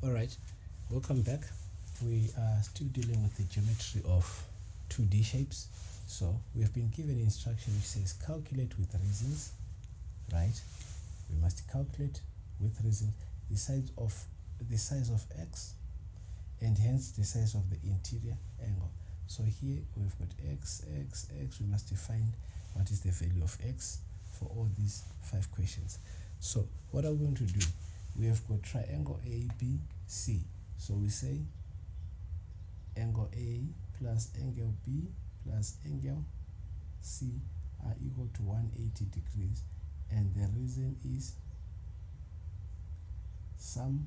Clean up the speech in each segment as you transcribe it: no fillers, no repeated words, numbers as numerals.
Alright, welcome back. We are still dealing with the geometry of 2D shapes. So we have been given instruction which says calculate with reasons, right? We must calculate with reasons the size of x and hence the size of the interior angle. So here we've got x. We must find what is the value of x for all these 5 questions. So what are we going to do? We have got triangle ABC. So we say angle A plus angle B plus angle C are equal to 180 degrees. And the reason is some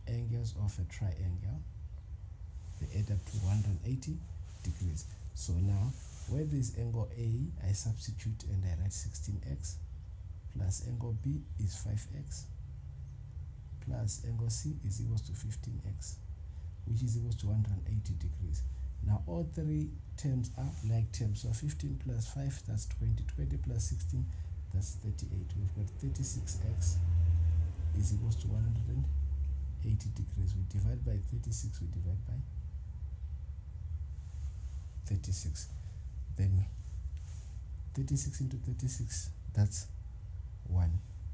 angles of a triangle, they add up to 180 degrees. So now, where there is angle A, I substitute and I write 16x plus angle B is 5x plus angle C is equals to 15x, which is equals to 180 degrees. Now all 3 terms are like terms. So 15 plus 5, that's 20. 20 plus 16, that's 38. We've got 36x is equals to 180 degrees. We divide by 36, we divide by 36. Then 36 into 36, that's 1.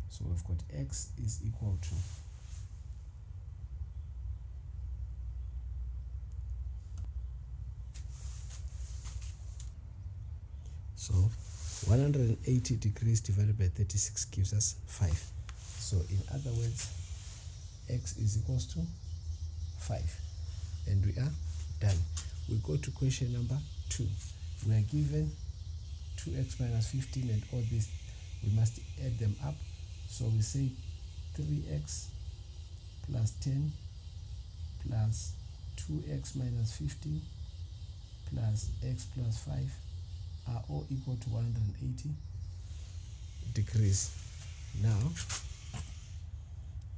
So we've got x is equal to so 180 degrees divided by 36 gives us 5. So in other words, x is equals to 5. And we are done. We go to question number 2. We are given 2x minus 15 and all this, we must add them up. So we say 3x plus 10 plus 2x minus 15 plus x plus 5 are all equal to 180 degrees. Now,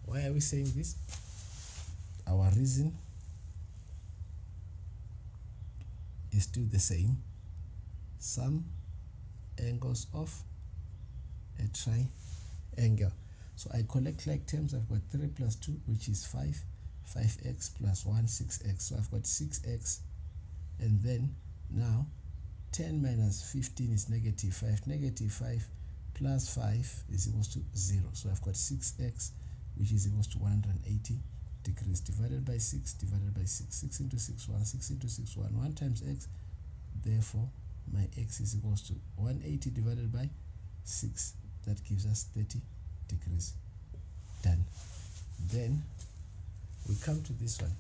why are we saying this? Our reason is still the same. Some angles of a triangle. So I collect like terms. I've got 3 plus 2, which is 5. 5x plus 1, 6x. So I've got 6x. And then now 10 minus 15 is negative 5. Negative 5 plus 5 is equals to 0. So I've got 6x, which is equals to 180 degrees. Divided by 6, divided by 6. 6 into 6, 1. 6 into 6, 1. 1 times x. Therefore, my x is equals to 180 divided by 6. That gives us 30 degrees. Done. Then we come to this one.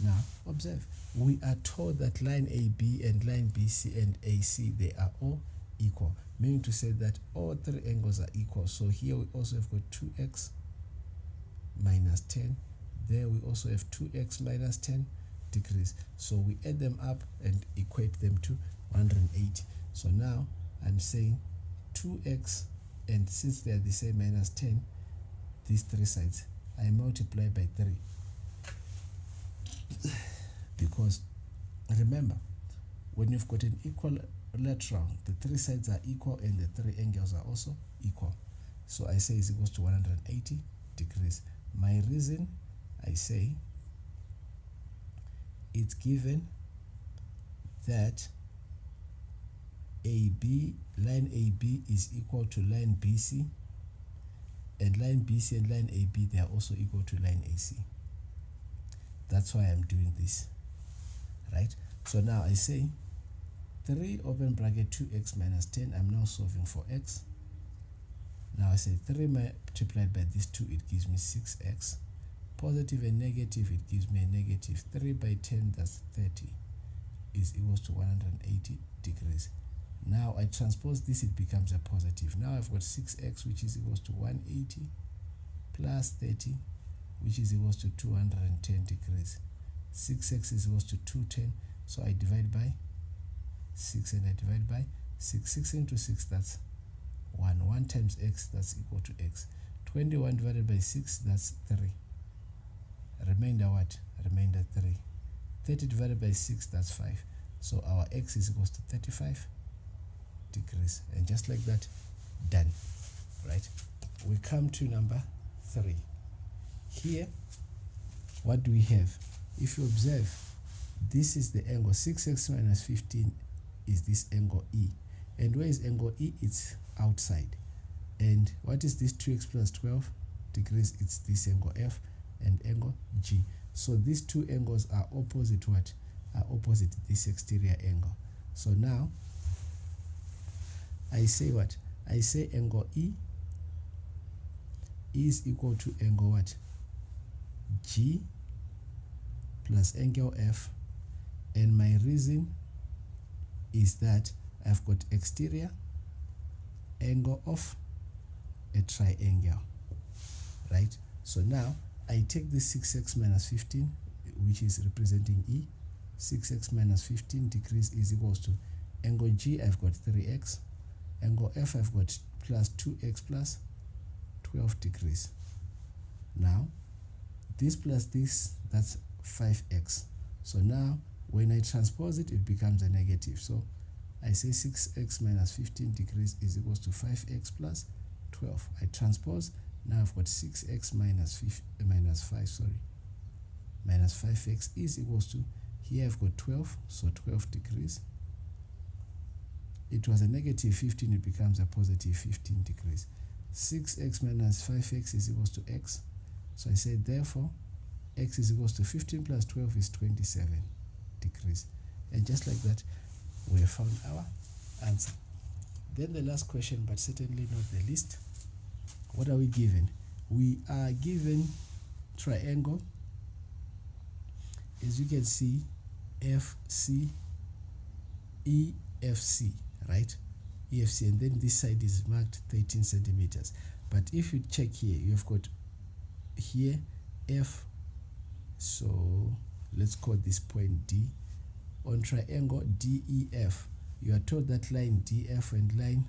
Now observe, we are told that line AB and line BC and AC, they are all equal, meaning to say that all 3 angles are equal. So here we also have got 2x minus 10. There we also have 2x minus 10 degrees. So we add them up and equate them to 180. So now I'm saying 2x, and since they are the same, minus 10, these 3 sides, I multiply by 3. Because remember, when you've got an equilateral, the 3 sides are equal and the 3 angles are also equal. So I say is equals to 180 degrees. My reason, I say it's given that AB, line AB is equal to line BC, and line BC and line AB, they are also equal to line AC. That's why I'm doing this, right? So now I say 3 open bracket 2x minus 10. I'm now solving for x. Now I say 3 multiplied by this 2, it gives me 6x. Positive and negative, it gives me a negative. 3 by 10, that's 30, is equals to 180 degrees. Now I transpose this, it becomes a positive. Now I've got 6x, which is equals to 180 plus 30, which is equals to 210 degrees. 6x is equals to 210. So I divide by 6 and I divide by 6. 6 into 6, that's 1. 1 times x, that's equal to x. 21 divided by 6, that's 3. Remainder what? Remainder 3. 30 divided by 6, that's 5. So our x is equals to 35 degrees. And just like that, done. Right? We come to number 3. here, what do we have? If you observe, this is the angle 6x minus 15 is this angle E. And where is angle E? It's outside. And what is this 2x plus 12 degrees? It's this angle F and angle G. So these two angles are opposite what? Are opposite this exterior angle. So now I say what? I say angle E is equal to angle what? G plus angle F, and my reason is that I've got exterior angle of a triangle, right? So now I take this 6x minus 15, which is representing E. 6x minus 15 degrees is equals to angle G, I've got 3x. Angle F, I've got plus 2x plus 12 degrees. Now, this plus this, that's 5x. So now, when I transpose it, it becomes a negative. So I say 6x minus 15 degrees is equals to 5x plus 12. I transpose, now I've got 6x minus 5x is equals to, here I've got 12, so 12 degrees. It was a negative 15, it becomes a positive 15 degrees. 6x minus 5x is equals to x. So I say therefore x is equals to 15 plus 12 is 27 degrees. And just like that, we have found our answer. Then the last question, but certainly not the least. What are we given? We are given triangle, as you can see, FC, EFC, right? EFC, and then this side is marked 13 centimeters. But if you check here, you've got here F, so let's call this point D. On triangle DEF, you are told that line DF and line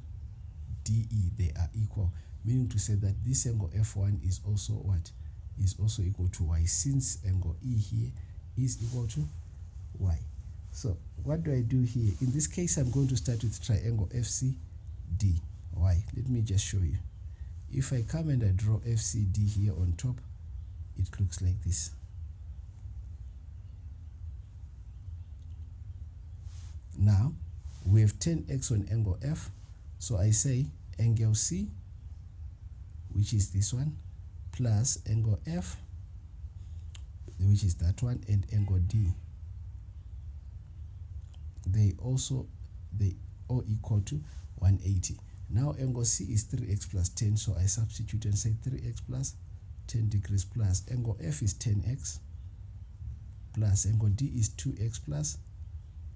DE, they are equal, meaning to say that this angle F1 is also what? Is also equal to Y, since angle E here is equal to Y. So what do I do here? In this case, I'm going to start with triangle FCD. Why? Let me just show you. If I come and I draw FCD here on top, it looks like this. Now, we have 10x on angle F, so I say angle C, which is this one, plus angle F, which is that one, and angle D. They all equal to 180. Now angle C is 3x plus 10, so I substitute and say 3x plus 10 degrees plus angle F is 10x plus angle D is 2x plus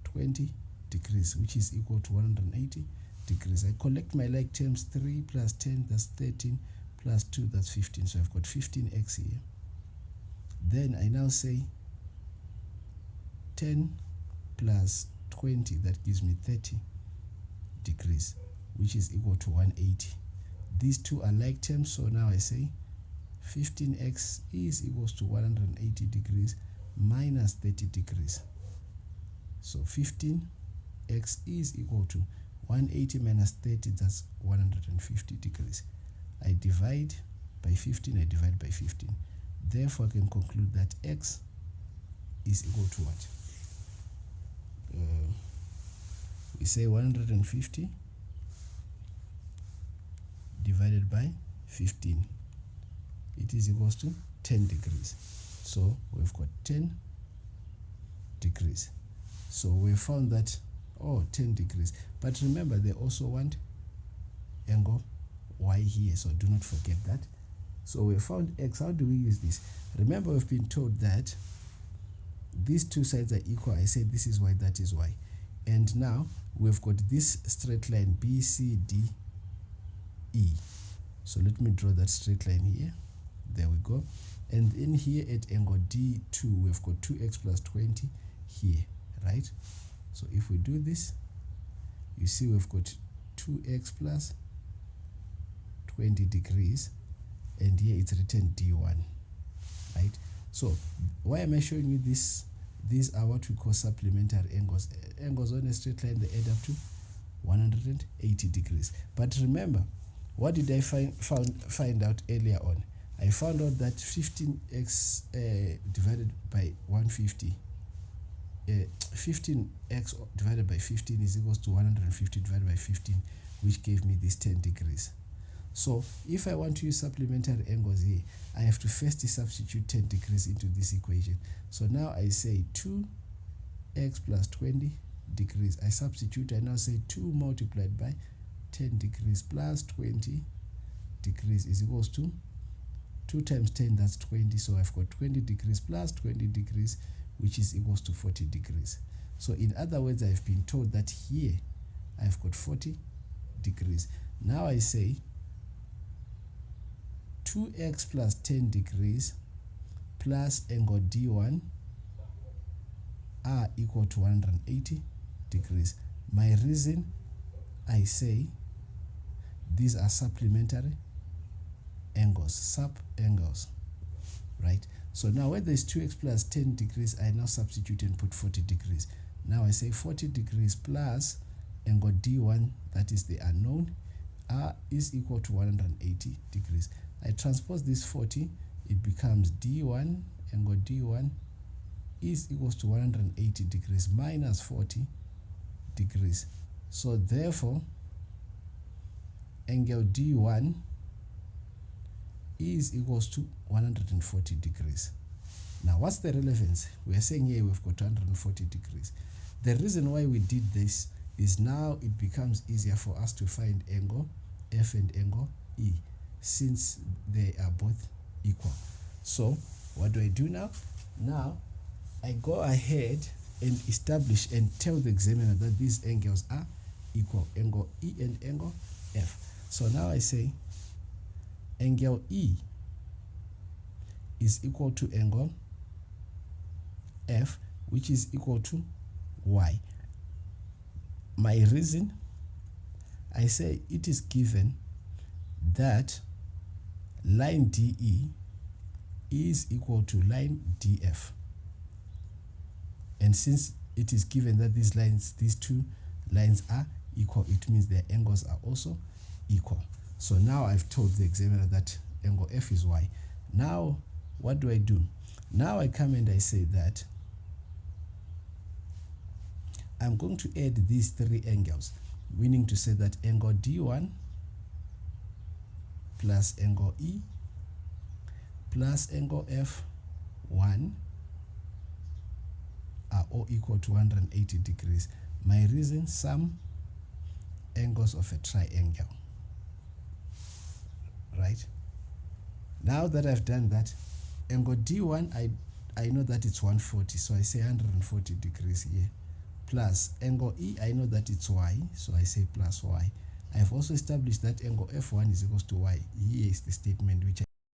20 degrees, which is equal to 180 degrees. I collect my like terms. 3 plus 10, that's 13, plus 2, that's 15. So I've got 15x here. Then I now say 10 plus 20, that gives me 30 degrees, which is equal to 180. These two are like terms, so now I say 15x is equals to 180 degrees minus 30 degrees. So 15x is equal to 180 minus 30, that's 150 degrees. I divide by 15, I divide by 15. Therefore, I can conclude that x is equal to what? We say 150 divided by 15. It is equals to 10 degrees. So we've got 10 degrees. So we found that, 10 degrees. But remember, they also want angle Y here, so do not forget that. So we found x. How do we use this? Remember, we've been told that these two sides are equal. I said this is Y, that is Y. And now we've got this straight line BCDE. So let me draw that straight line here. There we go. And in here at angle D2, we've got 2x plus 20 here, right? So if we do this, you see we've got 2x plus 20 degrees, and here it's written D1, right? So why am I showing you this? These are what we call supplementary angles. Angles on a straight line, they add up to 180 degrees. But remember, what did I find out earlier on? I found out that 15x divided by 150, 15x divided by 15 is equals to 150 divided by 15, which gave me this 10 degrees. So if I want to use supplementary angles here, I have to first substitute 10 degrees into this equation. So now I say 2x plus 20 degrees. I substitute, I now say 2 multiplied by 10 degrees plus 20 degrees is equals to 2 times 10, that's 20. So I've got 20 degrees plus 20 degrees, which is equals to 40 degrees. So in other words, I've been told that here I've got 40 degrees. Now I say 2x plus 10 degrees plus angle D1 are equal to 180 degrees. My reason, I say these are supplementary angles, sub-angles, right? So now where there's 2x plus 10 degrees, I now substitute and put 40 degrees. Now I say 40 degrees plus angle D1, that is the unknown, R is equal to 180 degrees. I transpose this 40, it becomes D1, angle D1 is equals to 180 degrees minus 40 degrees. So therefore, angle D1 is equals to 140 degrees. Now what's the relevance? We are saying here we've got 140 degrees. The reason why we did this is now it becomes easier for us to find angle F and angle E, since they are both equal. So what do I do now? Now I go ahead and establish and tell the examiner that these angles are equal, angle E and angle F. So now I say angle E is equal to angle F, which is equal to Y. My reason, I say it is given that line DE is equal to line DF. And since it is given that these two lines are equal, it means their angles are also equal. So now I've told the examiner that angle F is Y. Now what do I do? Now I come and I say that I'm going to add these three angles, meaning to say that angle D1 plus angle E plus angle F1 are all equal to 180 degrees. My reason, sum angles of a triangle. Right? Now that I've done that, angle D1, I know that it's 140, so I say 140 degrees here. Plus angle E, I know that it's Y, so I say plus Y. I've also established that angle F1 is equals to Y. Here is the statement which